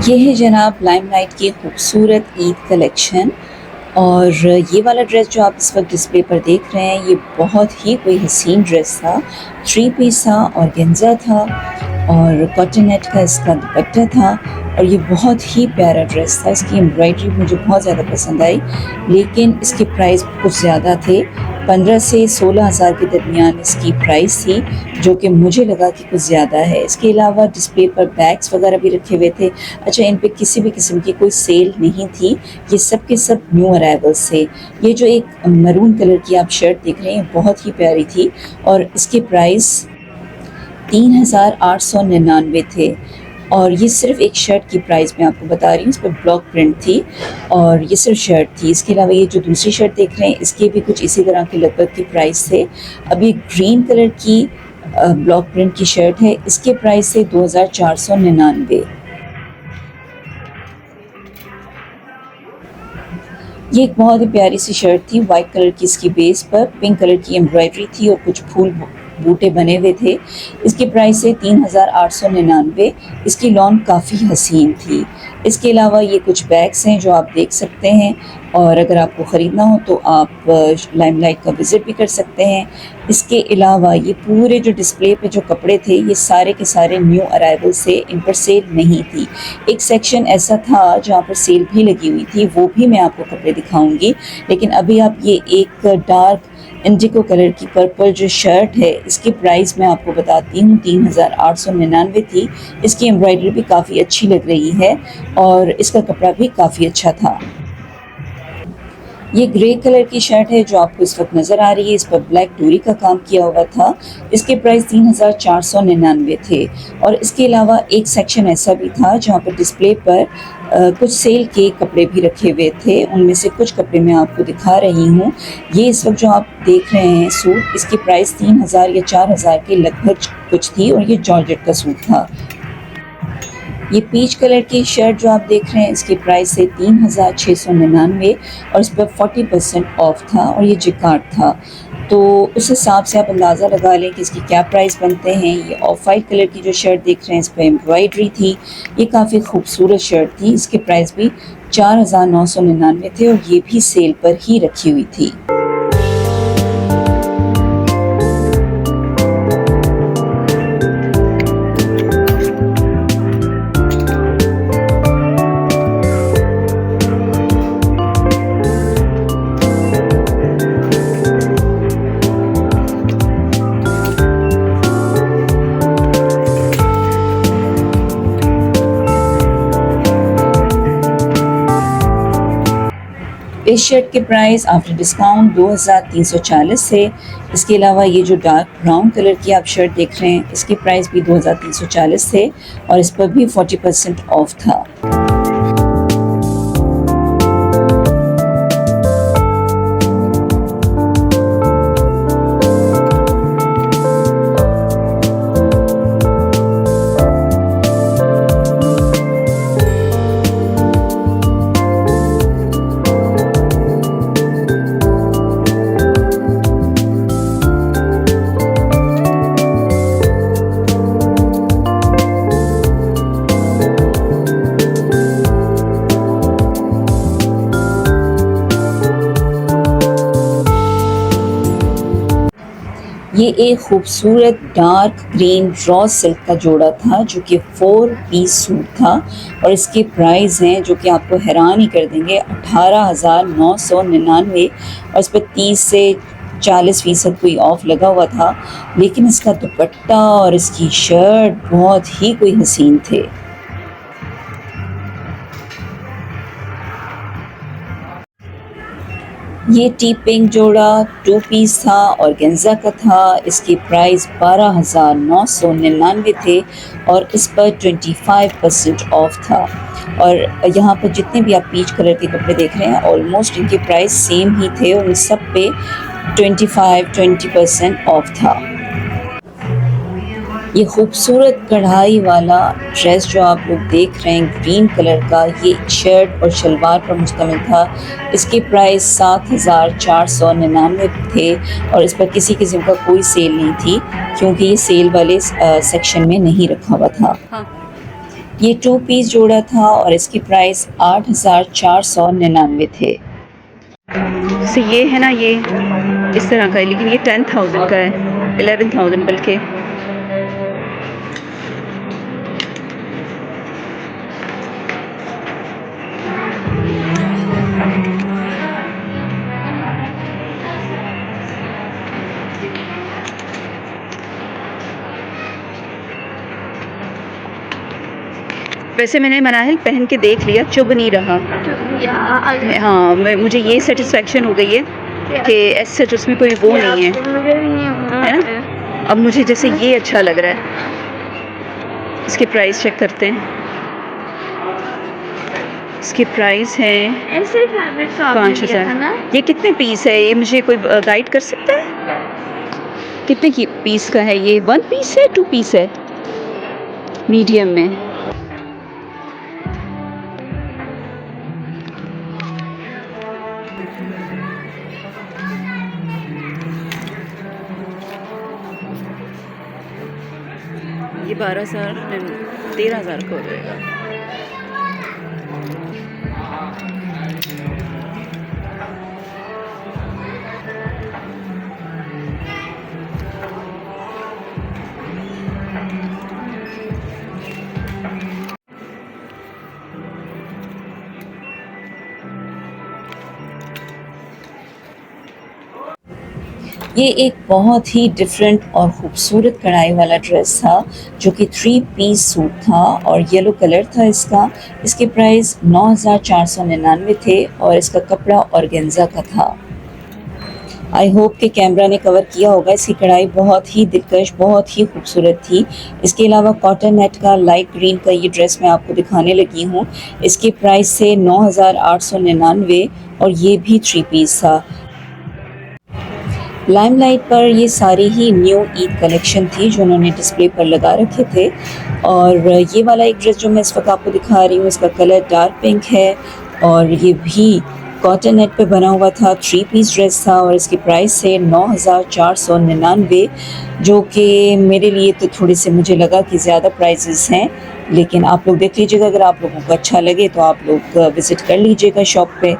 ये है जनाब लाइमलाइट की खूबसूरत ईद कलेक्शन। और ये वाला ड्रेस जो आप इस वक्त डिस्प्ले पर देख रहे हैं, ये बहुत ही कोई हसीन ड्रेस था। 3 पीस था, ऑर्गेन्जा था और कॉटन नेट का इसका दुपट्टा था। और ये बहुत ही प्यारा ड्रेस था। इसकी एम्ब्रॉयडरी मुझे बहुत ज़्यादा पसंद आई, लेकिन इसके प्राइस कुछ ज़्यादा थे। 15 से 16 हज़ार के दरमियान इसकी प्राइस थी, जो कि मुझे लगा कि कुछ ज़्यादा है। इसके अलावा डिस्प्ले पर बैग्स वगैरह भी रखे हुए थे। अच्छा, इन पे किसी भी किस्म की कोई सेल नहीं थी, ये सब के सब न्यू अराइवल्स थे। ये जो एक मरून कलर की आप शर्ट देख रहे हैं, बहुत ही प्यारी थी और इसके प्राइस 3899 थे। और ये सिर्फ एक शर्ट की प्राइस मैं आपको बता रही हूँ, इस पर ब्लॉक प्रिंट थी और ये सिर्फ शर्ट थी। इसके अलावा ये जो दूसरी शर्ट देख रहे हैं, इसके भी कुछ इसी तरह के लगभग के प्राइस थे। अब ये ग्रीन कलर की ब्लॉक प्रिंट की शर्ट है, इसके प्राइस थे 2499। ये एक बहुत ही प्यारी सी शर्ट थी, वाइट कलर की इसकी बेस पर पिंक कलर की एम्ब्रॉयडरी थी और कुछ फूल बूटे बने हुए थे। इसके प्राइस से 3899। इसकी लॉन काफ़ी हसीन थी। इसके अलावा ये कुछ बैग्स हैं जो आप देख सकते हैं, और अगर आपको ख़रीदना हो तो आप लाइमलाइट का विज़िट भी कर सकते हैं। इसके अलावा ये पूरे जो डिस्प्ले पे जो कपड़े थे, ये सारे के सारे न्यू अराइवल से, इन पर सेल नहीं थी। एक सेक्शन ऐसा था जहाँ पर सेल भी लगी हुई थी, वो भी मैं आपको कपड़े दिखाऊंगी। लेकिन अभी आप ये एक डार्क इंडिको कलर की पर्पल जो शर्ट है, इसकी प्राइस मैं आपको बताती हूँ, 3899 थी। इसकी एम्ब्रॉयडरी भी काफ़ी अच्छी लग रही है और इसका कपड़ा भी काफ़ी अच्छा था। ये ग्रे कलर की शर्ट है जो आपको इस वक्त नज़र आ रही है, इस पर ब्लैक डोरी का काम किया हुआ था। इसके प्राइस 3499 थे। और इसके अलावा एक सेक्शन ऐसा भी था जहाँ पर डिस्प्ले पर कुछ सेल के कपड़े भी रखे हुए थे। उनमें से कुछ कपड़े मैं आपको दिखा रही हूँ। ये इस वक्त जो आप देख रहे हैं सूट, इसकी प्राइस 3000 या 4000 के लगभग कुछ थी और ये जॉर्जेट का सूट था। ये पीच कलर की शर्ट जो आप देख रहे हैं, इसकी प्राइस है 3699 और इस पर 40% ऑफ था और ये जिकार्ड था। तो उस हिसाब से आप अंदाज़ा लगा लें कि इसकी क्या प्राइस बनते हैं। ये ऑफ वाइट कलर की जो शर्ट देख रहे हैं, इस पर एम्ब्रॉयडरी थी। ये काफ़ी खूबसूरत शर्ट थी। इसके प्राइस भी 4999 थे और ये भी सेल पर ही रखी हुई थी। इस शर्ट के प्राइस आफ्टर डिस्काउंट 2340 थे। इसके अलावा ये जो डार्क ब्राउन कलर की आप शर्ट देख रहे हैं, इसके प्राइस भी 2340 थे और इस पर भी 40% ऑफ था। ये एक खूबसूरत डार्क ग्रीन रॉ सिल्क का जोड़ा था जो कि 4 पीस सूट था और इसके प्राइस हैं जो कि आपको हैरान ही कर देंगे, 18,999 और इस पर 30 से 40% कोई ऑफ लगा हुआ था। लेकिन इसका दुपट्टा और इसकी शर्ट बहुत ही कोई हसीन थे। ये टी पिंक जोड़ा 2 पीस था और गेंजा का था। इसकी प्राइस 12,999 थे और इस पर 25% ऑफ था। और यहाँ पर जितने भी आप पीच कलर के कपड़े देख रहे हैं, ऑलमोस्ट इनके प्राइस सेम ही थे और इन सब पे 20% ऑफ था। ये खूबसूरत कढ़ाई वाला ड्रेस जो आप लोग देख रहे हैं, ग्रीन कलर का, ये शर्ट और शलवार पर मुश्तमिल था। इसके प्राइस 7499 थे और इस पर किसी किस्म का कोई सेल नहीं थी क्योंकि ये सेल वाले सेक्शन में नहीं रखा हुआ था। ये 2 पीस जोड़ा था और इसकी प्राइस 8,499 थे। तो ये है ना, ये इस तरह का है, लेकिन ये 10,000 का है, 11,000 बल्कि। वैसे मैंने मनाहिल पहन के देख लिया, चुभ नहीं रहा। हाँ, मुझे ये सेटिस्फेक्शन हो गई है कि ऐसे सच उसमें कोई वो नहीं है ना। अब मुझे जैसे ये अच्छा लग रहा है। इसकी प्राइस चेक करते हैं। इसकी प्राइस है 5,000। ये कितने पीस है? ये मुझे कोई गाइड कर सकता है कितने की पीस का है? ये 1 पीस है, 2 पीस है? मीडियम में। ये 12,000 13,000 का हो जाएगा। ये एक बहुत ही डिफरेंट और खूबसूरत कढ़ाई वाला ड्रेस था जो कि 3 पीस सूट था और येलो कलर था इसका। इसके प्राइस 9,499 थे और इसका कपड़ा ऑर्गेन्जा का था। आई होप कि कैमरा ने कवर किया होगा। इसकी कढ़ाई बहुत ही दिलकश, बहुत ही खूबसूरत थी। इसके अलावा कॉटन नेट का लाइट ग्रीन का ये ड्रेस मैं आपको दिखाने लगी हूँ। इसके प्राइस से 9,899 और ये भी 3 पीस था। लाइमलाइट पर ये सारी ही न्यू ईद कलेक्शन थी जो उन्होंने डिस्प्ले पर लगा रखे थे। और ये वाला एक ड्रेस जो मैं इस वक्त आपको दिखा रही हूँ, इसका कलर डार्क पिंक है और ये भी कॉटन नेट पे बना हुआ था। 3 पीस ड्रेस था और इसकी प्राइस है 9,499 जो कि मेरे लिए तो थोड़े से मुझे लगा कि ज़्यादा प्राइसेस हैं, लेकिन आप लोग देख लीजिएगा। अगर आप लोगों को अच्छा लगे तो आप लोग विज़िट कर लीजिएगा शॉप पे।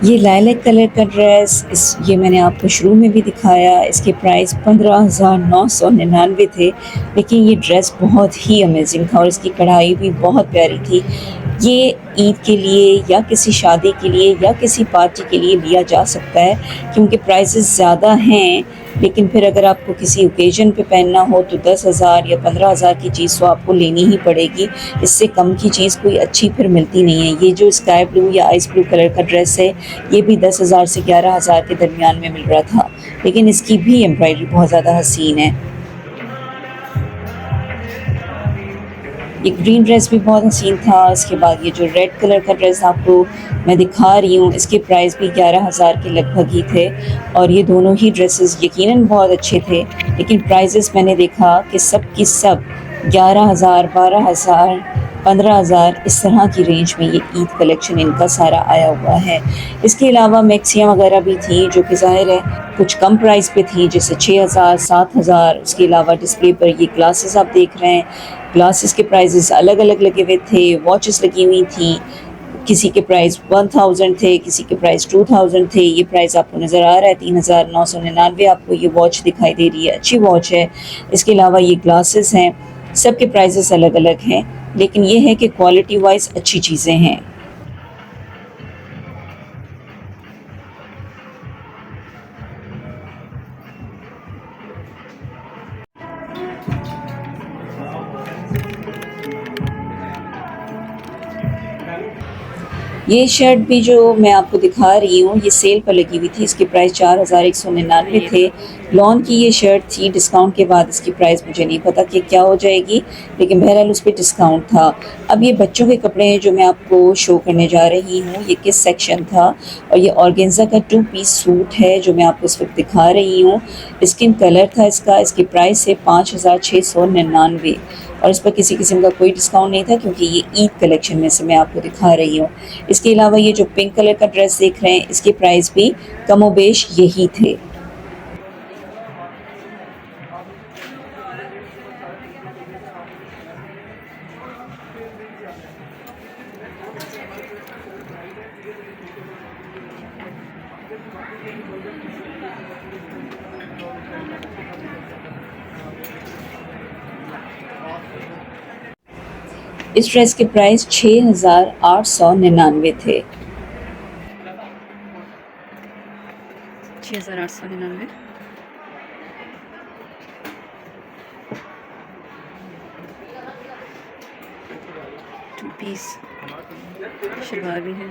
ये लाइलैक कलर का ड्रेस ये मैंने आपको शुरू में भी दिखाया। इसके प्राइस 15,999 थे, लेकिन ये ड्रेस बहुत ही अमेजिंग था और इसकी कढ़ाई भी बहुत प्यारी थी। ये ईद के लिए या किसी शादी के लिए या किसी पार्टी के लिए लिया जा सकता है क्योंकि प्राइसेस ज़्यादा हैं, लेकिन फिर अगर आपको किसी ओकेजन पे पहनना हो तो 10,000 या 15,000 की चीज़ तो आपको लेनी ही पड़ेगी। इससे कम की चीज़ कोई अच्छी फिर मिलती नहीं है। ये जो स्काई ब्लू या आइस ब्लू कलर का ड्रेस है ये भी 10,000 से 11,000 के दरमियान में मिल रहा था, लेकिन इसकी भी एम्ब्रॉयडरी बहुत ज़्यादा हसीन है। ये ग्रीन ड्रेस भी बहुत हसीन था। इसके बाद ये जो रेड कलर का ड्रेस आपको मैं दिखा रही हूँ, इसके प्राइस भी 11,000 के लगभग ही थे और ये दोनों ही ड्रेसेस यकीनन बहुत अच्छे थे, लेकिन प्राइसेस मैंने देखा कि सब की सब 11,000, 12,000, 15,000 इस तरह की रेंज में ये ईद कलेक्शन इनका सारा आया हुआ है। इसके अलावा मैक्सियाँ वगैरह भी थी जो कि ज़ाहिर है कुछ कम प्राइस पे थी, जैसे 6,000, 7,000। उसके अलावा डिस्प्ले पर ये ग्लासेस आप देख रहे हैं, ग्लासेस के प्राइसेस अलग अलग लगे हुए थे। वॉचेस लगी हुई थी, किसी के प्राइस 1,000 थे, किसी के प्राइस 2,000 थे। ये प्राइस आपको नज़र आ रहा है 3,999 आपको ये वॉच दिखाई दे रही है, अच्छी वॉच है। इसके अलावा ये ग्लासेस हैं, सब के प्राइसेस अलग अलग हैं, लेकिन ये है कि क्वालिटी वाइज अच्छी चीज़ें हैं। ये शर्ट भी जो मैं आपको दिखा रही हूँ ये सेल पर लगी हुई थी। इसकी प्राइस 4,199 थे। लॉन की ये शर्ट थी, डिस्काउंट के बाद इसकी प्राइस मुझे नहीं पता कि क्या हो जाएगी, लेकिन बहरहाल उस पर डिस्काउंट था। अब ये बच्चों के कपड़े हैं जो मैं आपको शो करने जा रही हूँ। ये किस सेक्शन था और ये ऑर्गेन्जा का 2 पीस सूट है जो मैं आपको इस वक्त दिखा रही हूँ। स्किन कलर था इसका। इसकी प्राइस है 5,699 और इस पर किसी किस्म का कोई डिस्काउंट नहीं था क्योंकि ये ईद कलेक्शन में से मैं आपको दिखा रही हूँ। इसके अलावा ये जो पिंक कलर का ड्रेस देख रहे हैं इसके प्राइस भी कमोबेश यही थे। इस ड्रेस के प्राइस 6,899 थे। 6,899। टू पीस शलवार भी है।